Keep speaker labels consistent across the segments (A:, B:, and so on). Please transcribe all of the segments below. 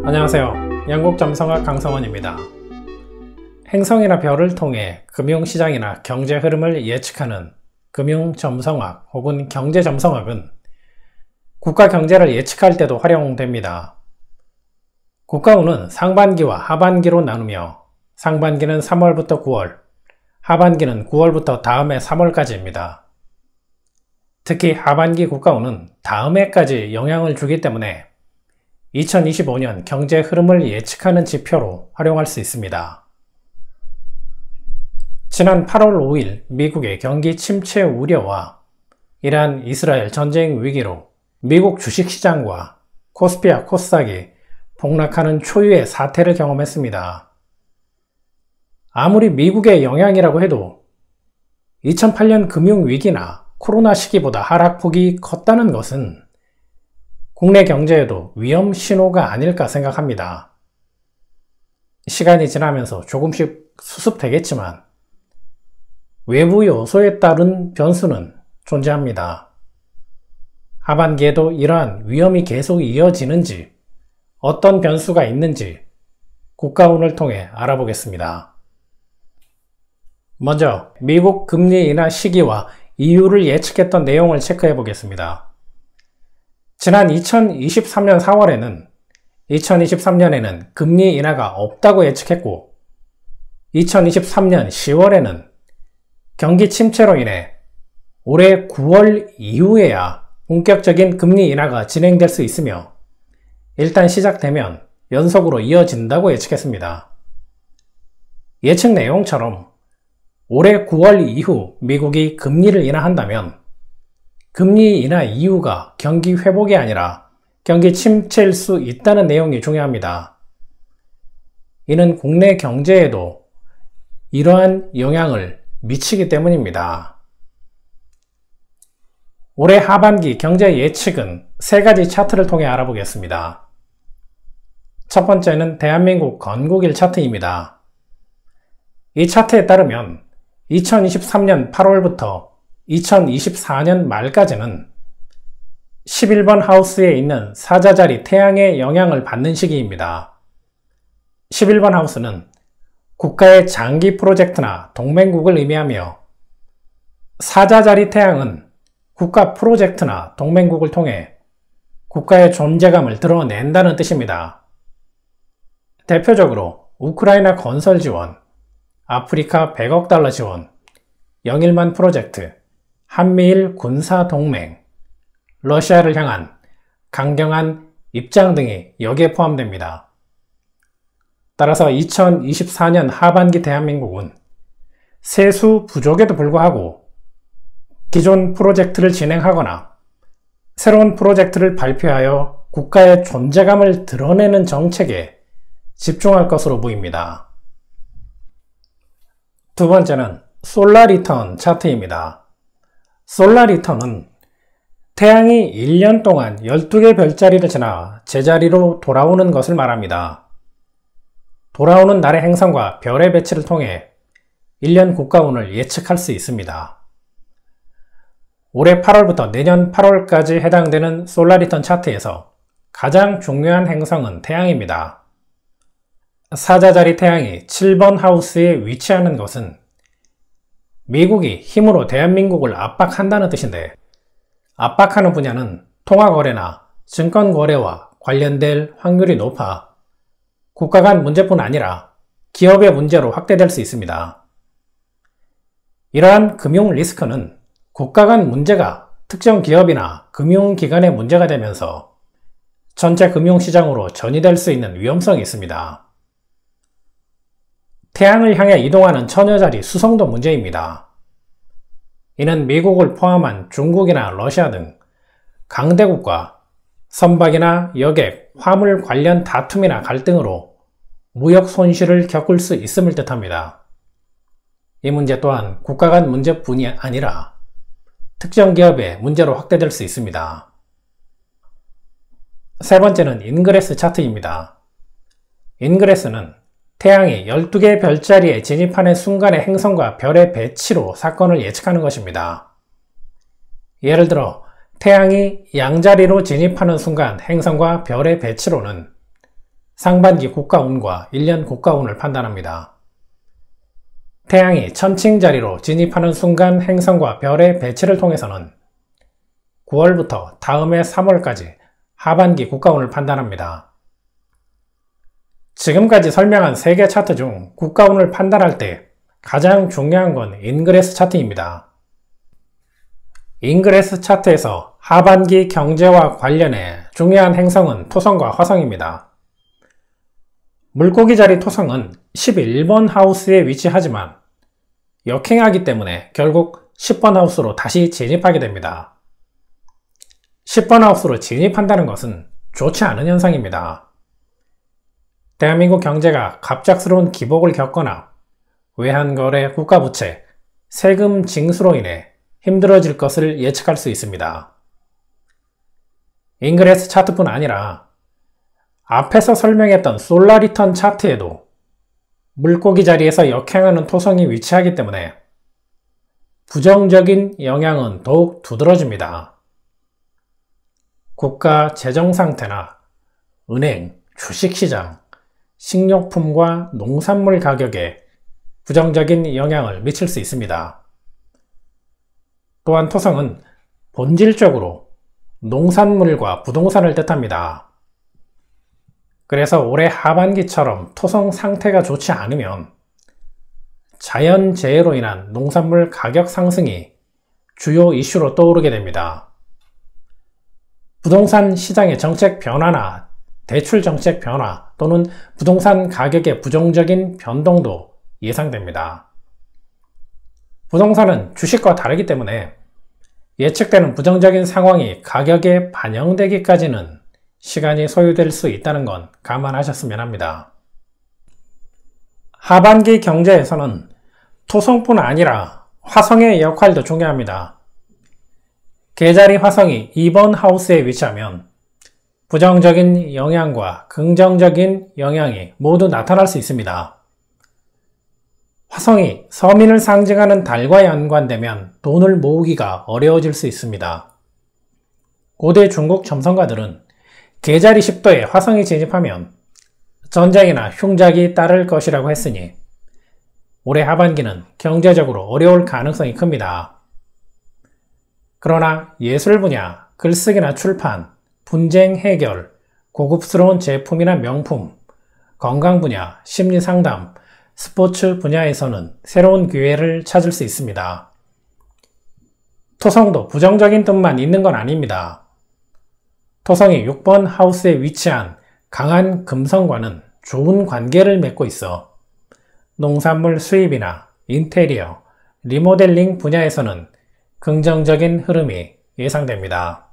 A: 안녕하세요. 영국점성학 강성원입니다. 행성이나 별을 통해 금융시장이나 경제 흐름을 예측하는 금융점성학 혹은 경제점성학은 국가 경제를 예측할 때도 활용됩니다. 국가운은 상반기와 하반기로 나누며 상반기는 3월부터 9월, 하반기는 9월부터 다음해 3월까지입니다. 특히 하반기 국가운은 다음 해까지 영향을 주기 때문에 2025년 경제 흐름을 예측하는 지표로 활용할 수 있습니다. 지난 8월 5일 미국의 경기 침체 우려와 이란 이스라엘 전쟁 위기로 미국 주식시장과 코스피와 코스닥이 폭락하는 초유의 사태를 경험했습니다. 아무리 미국의 영향이라고 해도 2008년 금융위기나 코로나 시기보다 하락폭이 컸다는 것은 국내 경제에도 위험 신호가 아닐까 생각합니다. 시간이 지나면서 조금씩 수습되겠지만 외부 요소에 따른 변수는 존재합니다. 하반기에도 이러한 위험이 계속 이어지는지, 어떤 변수가 있는지 국가운을 통해 알아보겠습니다. 먼저 미국 금리 인하 시기와 이유를 예측했던 내용을 체크해 보겠습니다. 지난 2023년 4월에는 2023년에는 금리 인하가 없다고 예측했고 2023년 10월에는 경기 침체로 인해 올해 9월 이후에야 본격적인 금리 인하가 진행될 수 있으며 일단 시작되면 연속으로 이어진다고 예측했습니다. 예측 내용처럼 올해 9월 이후 미국이 금리를 인하한다면 금리 인하 이유가 경기 회복이 아니라 경기 침체일 수 있다는 내용이 중요합니다. 이는 국내 경제에도 이러한 영향을 미치기 때문입니다. 올해 하반기 경제 예측은 세 가지 차트를 통해 알아보겠습니다. 첫 번째는 대한민국 건국일 차트입니다. 이 차트에 따르면 2023년 8월부터 2024년 말까지는 11번 하우스에 있는 사자자리 태양의 영향을 받는 시기입니다. 11번 하우스는 국가의 장기 프로젝트나 동맹국을 의미하며 사자자리 태양은 국가 프로젝트나 동맹국을 통해 국가의 존재감을 드러낸다는 뜻입니다. 대표적으로 우크라이나 건설 지원, 아프리카 100억 달러 지원, 영일만 프로젝트, 한미일 군사 동맹, 러시아를 향한 강경한 입장 등이 여기에 포함됩니다. 따라서 2024년 하반기 대한민국은 세수 부족에도 불구하고 기존 프로젝트를 진행하거나 새로운 프로젝트를 발표하여 국가의 존재감을 드러내는 정책에 집중할 것으로 보입니다. 두 번째는 솔라 리턴 차트입니다. 솔라 리턴은 태양이 1년 동안 12개 별자리를 지나 제자리로 돌아오는 것을 말합니다. 돌아오는 날의 행성과 별의 배치를 통해 1년 국가운을 예측할 수 있습니다. 올해 8월부터 내년 8월까지 해당되는 솔라 리턴 차트에서 가장 중요한 행성은 태양입니다. 사자자리 태양이 7번 하우스에 위치하는 것은 미국이 힘으로 대한민국을 압박한다는 뜻인데 압박하는 분야는 통화거래나 증권거래와 관련될 확률이 높아 국가 간 문제뿐 아니라 기업의 문제로 확대될 수 있습니다. 이러한 금융 리스크는 국가 간 문제가 특정 기업이나 금융기관의 문제가 되면서 전체 금융시장으로 전이될 수 있는 위험성이 있습니다. 태양을 향해 이동하는 처녀자리 수성도 문제입니다. 이는 미국을 포함한 중국이나 러시아 등 강대국과 선박이나 여객, 화물 관련 다툼이나 갈등으로 무역 손실을 겪을 수 있음을 뜻합니다. 이 문제 또한 국가 간 문제뿐이 아니라 특정 기업의 문제로 확대될 수 있습니다. 세 번째는 인그레스 차트입니다. 인그레스는 태양이 12개 별자리에 진입하는 순간의 행성과 별의 배치로 사건을 예측하는 것입니다. 예를 들어 태양이 양자리로 진입하는 순간 행성과 별의 배치로는 상반기 국가운과 1년 국가운을 판단합니다. 태양이 천칭 자리로 진입하는 순간 행성과 별의 배치를 통해서는 9월부터 다음해 3월까지 하반기 국가운을 판단합니다. 지금까지 설명한 3개 차트 중 국가운을 판단할 때 가장 중요한 건 인그레스 차트입니다. 인그레스 차트에서 하반기 경제와 관련해 중요한 행성은 토성과 화성입니다. 물고기 자리 토성은 11번 하우스에 위치하지만 역행하기 때문에 결국 10번 하우스로 다시 진입하게 됩니다. 10번 하우스로 진입한다는 것은 좋지 않은 현상입니다. 대한민국 경제가 갑작스러운 기복을 겪거나 외환거래 국가부채, 세금 징수로 인해 힘들어질 것을 예측할 수 있습니다. 인그레스 차트뿐 아니라 앞에서 설명했던 솔라리턴 차트에도 물고기 자리에서 역행하는 토성이 위치하기 때문에 부정적인 영향은 더욱 두드러집니다. 국가 재정 상태나 은행, 주식시장, 식료품과 농산물 가격에 부정적인 영향을 미칠 수 있습니다. 또한 토성은 본질적으로 농산물과 부동산을 뜻합니다. 그래서 올해 하반기처럼 토성 상태가 좋지 않으면 자연재해로 인한 농산물 가격 상승이 주요 이슈로 떠오르게 됩니다. 부동산 시장의 정책 변화나 대출 정책 변화 또는 부동산 가격의 부정적인 변동도 예상됩니다. 부동산은 주식과 다르기 때문에 예측되는 부정적인 상황이 가격에 반영되기까지는 시간이 소요될 수 있다는 건 감안하셨으면 합니다. 하반기 경제에서는 토성뿐 아니라 화성의 역할도 중요합니다. 계자리 화성이 2번 하우스에 위치하면 부정적인 영향과 긍정적인 영향이 모두 나타날 수 있습니다. 화성이 서민을 상징하는 달과 연관되면 돈을 모으기가 어려워질 수 있습니다. 고대 중국 점성가들은 계자리 10도에 화성이 진입하면 전쟁이나 흉작이 따를 것이라고 했으니 올해 하반기는 경제적으로 어려울 가능성이 큽니다. 그러나 예술 분야, 글쓰기나 출판, 분쟁 해결, 고급스러운 제품이나 명품, 건강 분야, 심리 상담, 스포츠 분야에서는 새로운 기회를 찾을 수 있습니다. 토성도 부정적인 뜻만 있는 건 아닙니다. 토성이 6번 하우스에 위치한 강한 금성과는 좋은 관계를 맺고 있어 농산물 수입이나 인테리어, 리모델링 분야에서는 긍정적인 흐름이 예상됩니다.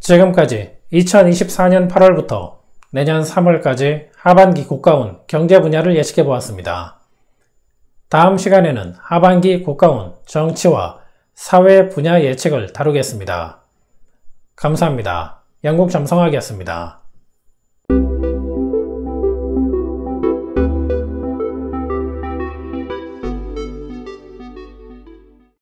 A: 지금까지 2024년 8월부터 내년 3월까지 하반기 국가운 경제 분야를 예측해 보았습니다. 다음 시간에는 하반기 국가운 정치와 사회 분야 예측을 다루겠습니다. 감사합니다. 영국점성학이었습니다.